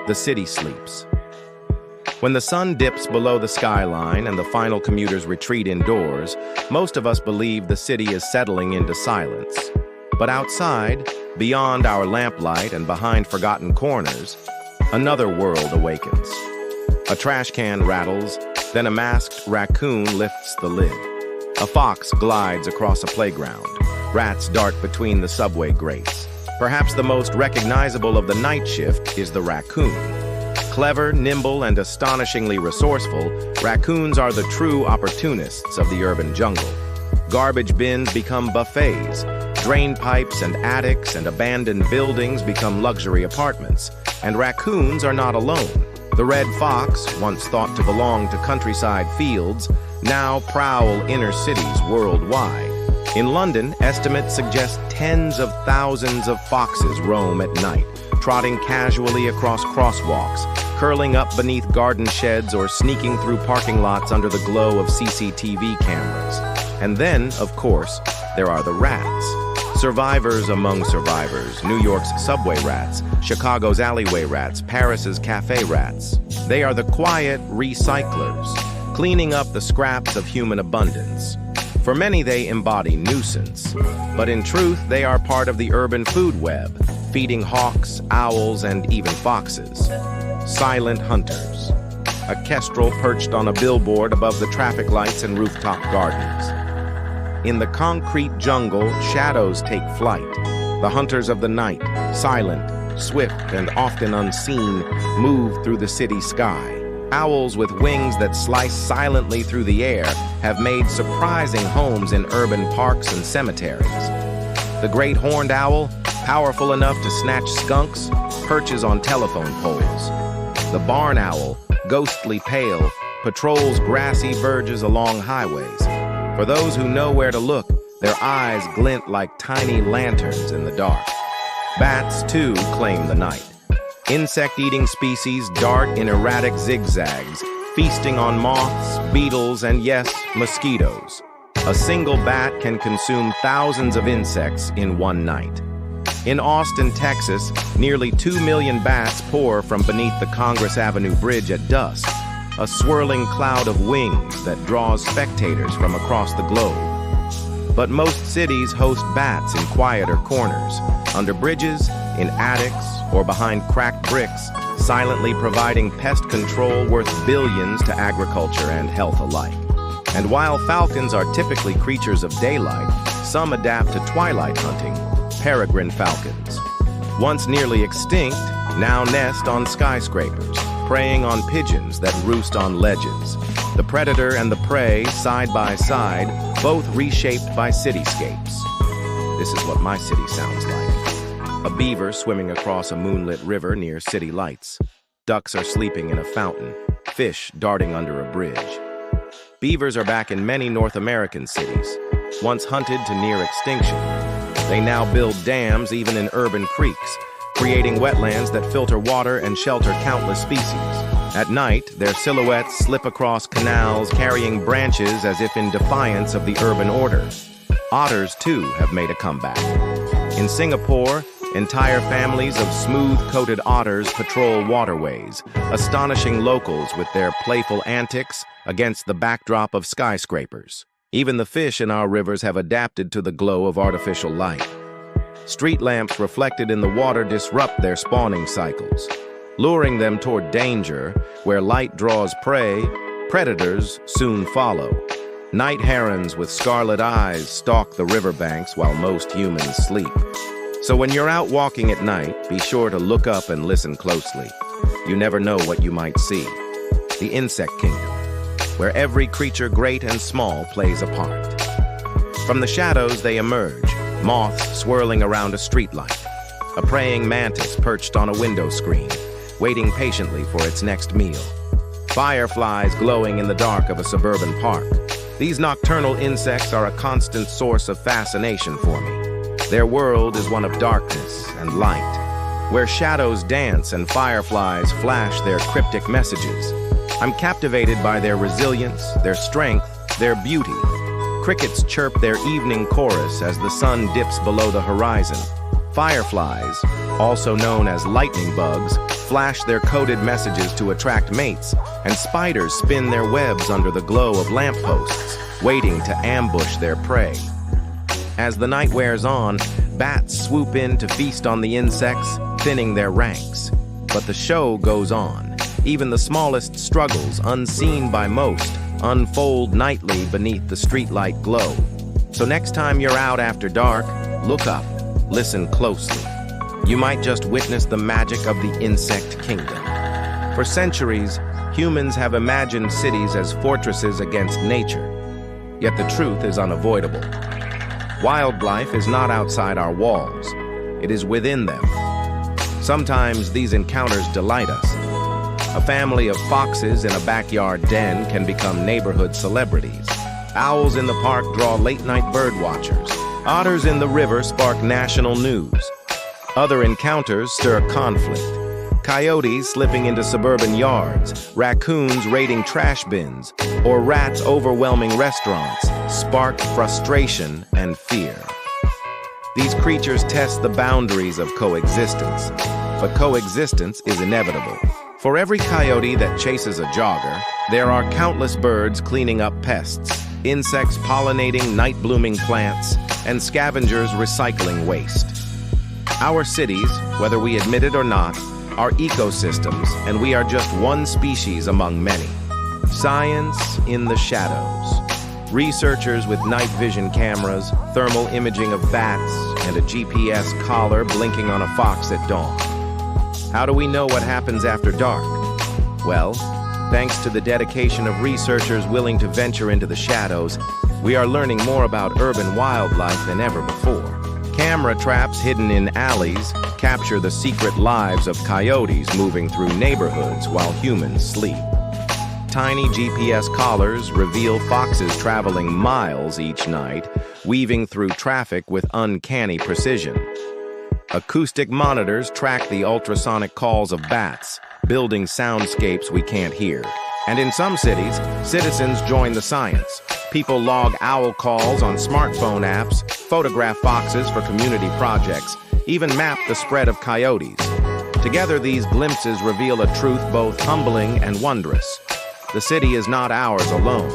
the city sleeps. When the sun dips below the skyline and the final commuters retreat indoors, most of us believe the city is settling into silence. But outside, beyond our lamplight and behind forgotten corners, another world awakens. A trash can rattles, then a masked raccoon lifts the lid. A fox glides across a playground. Rats dart between the subway grates. Perhaps the most recognizable of the night shift is the raccoon. Clever, nimble, and astonishingly resourceful, raccoons are the true opportunists of the urban jungle. Garbage bins become buffets. Drain pipes and attics and abandoned buildings become luxury apartments. And raccoons are not alone. The red fox, once thought to belong to countryside fields, now prowl inner cities worldwide. In London, estimates suggest tens of thousands of foxes roam at night, trotting casually across crosswalks, curling up beneath garden sheds, or sneaking through parking lots under the glow of CCTV cameras. And then, of course, there are the rats. Survivors among survivors, New York's subway rats, Chicago's alleyway rats, Paris's cafe rats. They are the quiet recyclers, cleaning up the scraps of human abundance. For many, they embody nuisance, but in truth, they are part of the urban food web, feeding hawks, owls, and even foxes. Silent hunters. A kestrel perched on a billboard above the traffic lights and rooftop gardens. In the concrete jungle, shadows take flight. The hunters of the night, silent, swift, and often unseen, move through the city sky. Owls with wings that slice silently through the air have made surprising homes in urban parks and cemeteries. The great horned owl, powerful enough to snatch skunks, perches on telephone poles. The barn owl, ghostly pale, patrols grassy verges along highways. For those who know where to look, their eyes glint like tiny lanterns in the dark. Bats, too, claim the night. Insect-eating species dart in erratic zigzags, feasting on moths, beetles, and yes, mosquitoes. A single bat can consume thousands of insects in one night. In Austin, Texas, nearly 2 million bats pour from beneath the Congress Avenue Bridge at dusk, a swirling cloud of wings that draws spectators from across the globe. But most cities host bats in quieter corners, under bridges, in attics, or behind cracked bricks, silently providing pest control worth billions to agriculture and health alike. And while falcons are typically creatures of daylight, some adapt to twilight hunting, peregrine falcons. Once nearly extinct, now nest on skyscrapers, preying on pigeons that roost on ledges. The predator and the prey, side by side, both reshaped by cityscapes. This is what my city sounds like. A beaver swimming across a moonlit river near city lights. Ducks are sleeping in a fountain, fish darting under a bridge. Beavers are back in many North American cities. Once hunted to near extinction, they now build dams even in urban creeks, creating wetlands that filter water and shelter countless species. At night, their silhouettes slip across canals, carrying branches as if in defiance of the urban order. Otters, too, have made a comeback. In Singapore, entire families of smooth-coated otters patrol waterways, astonishing locals with their playful antics against the backdrop of skyscrapers. Even the fish in our rivers have adapted to the glow of artificial light. Street lamps reflected in the water disrupt their spawning cycles, luring them toward danger. Where light draws prey, predators soon follow. Night herons with scarlet eyes stalk the riverbanks while most humans sleep. So when you're out walking at night, be sure to look up and listen closely. You never know what you might see. The insect kingdom, where every creature great and small plays a part. From the shadows they emerge, moths swirling around a streetlight, a praying mantis perched on a window screen, waiting patiently for its next meal. Fireflies glowing in the dark of a suburban park. These nocturnal insects are a constant source of fascination for me. Their world is one of darkness and light, where shadows dance and fireflies flash their cryptic messages. I'm captivated by their resilience, their strength, their beauty. Crickets chirp their evening chorus as the sun dips below the horizon. Fireflies, also known as lightning bugs, flash their coded messages to attract mates, and spiders spin their webs under the glow of lampposts, waiting to ambush their prey. As the night wears on, bats swoop in to feast on the insects, thinning their ranks. But the show goes on. Even the smallest struggles, unseen by most, unfold nightly beneath the streetlight glow. So next time you're out after dark, look up, listen closely. You might just witness the magic of the insect kingdom. For centuries, humans have imagined cities as fortresses against nature. Yet the truth is unavoidable. Wildlife is not outside our walls. It is within them. Sometimes these encounters delight us. A family of foxes in a backyard den can become neighborhood celebrities. Owls in the park draw late-night bird watchers. Otters in the river spark national news. Other encounters stir conflict. Coyotes slipping into suburban yards, raccoons raiding trash bins, or rats overwhelming restaurants spark frustration and fear. These creatures test the boundaries of coexistence, but coexistence is inevitable. For every coyote that chases a jogger, there are countless birds cleaning up pests, insects pollinating night-blooming plants, and scavengers recycling waste. Our cities, whether we admit it or not, are ecosystems, and we are just one species among many. Science in the shadows. Researchers with night vision cameras, thermal imaging of bats, and a GPS collar blinking on a fox at dawn. How do we know what happens after dark? Well, thanks to the dedication of researchers willing to venture into the shadows, we are learning more about urban wildlife than ever before. Camera traps hidden in alleys capture the secret lives of coyotes moving through neighborhoods while humans sleep. Tiny GPS collars reveal foxes traveling miles each night, weaving through traffic with uncanny precision. Acoustic monitors track the ultrasonic calls of bats, building soundscapes we can't hear. And in some cities, citizens join the science. People log owl calls on smartphone apps, photograph foxes for community projects, even map the spread of coyotes. Together, these glimpses reveal a truth both humbling and wondrous. The city is not ours alone.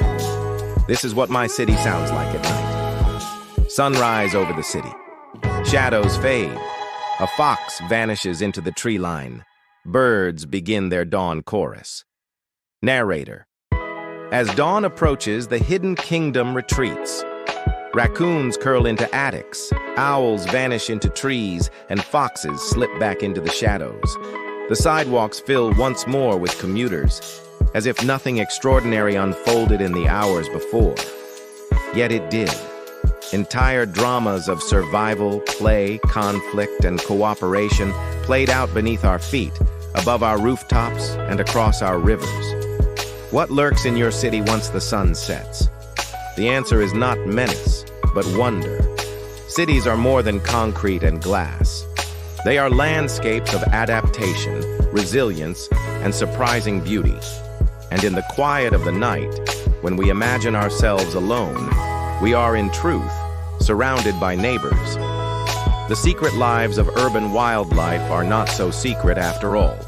This is what my city sounds like at night. Sunrise over the city. Shadows fade. A fox vanishes into the tree line. Birds begin their dawn chorus. Narrator. As dawn approaches, the hidden kingdom retreats. Raccoons curl into attics, owls vanish into trees, and foxes slip back into the shadows. The sidewalks fill once more with commuters, as if nothing extraordinary unfolded in the hours before. Yet it did. Entire dramas of survival, play, conflict, and cooperation played out beneath our feet, above our rooftops, and across our rivers. What lurks in your city once the sun sets? The answer is not menace, but wonder. Cities are more than concrete and glass. They are landscapes of adaptation, resilience, and surprising beauty. And in the quiet of the night, when we imagine ourselves alone, we are in truth surrounded by neighbors. The secret lives of urban wildlife are not so secret after all.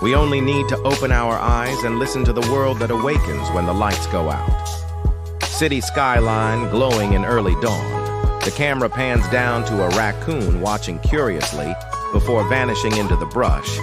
We only need to open our eyes and listen to the world that awakens when the lights go out. City skyline glowing in early dawn. The camera pans down to a raccoon watching curiously before vanishing into the brush.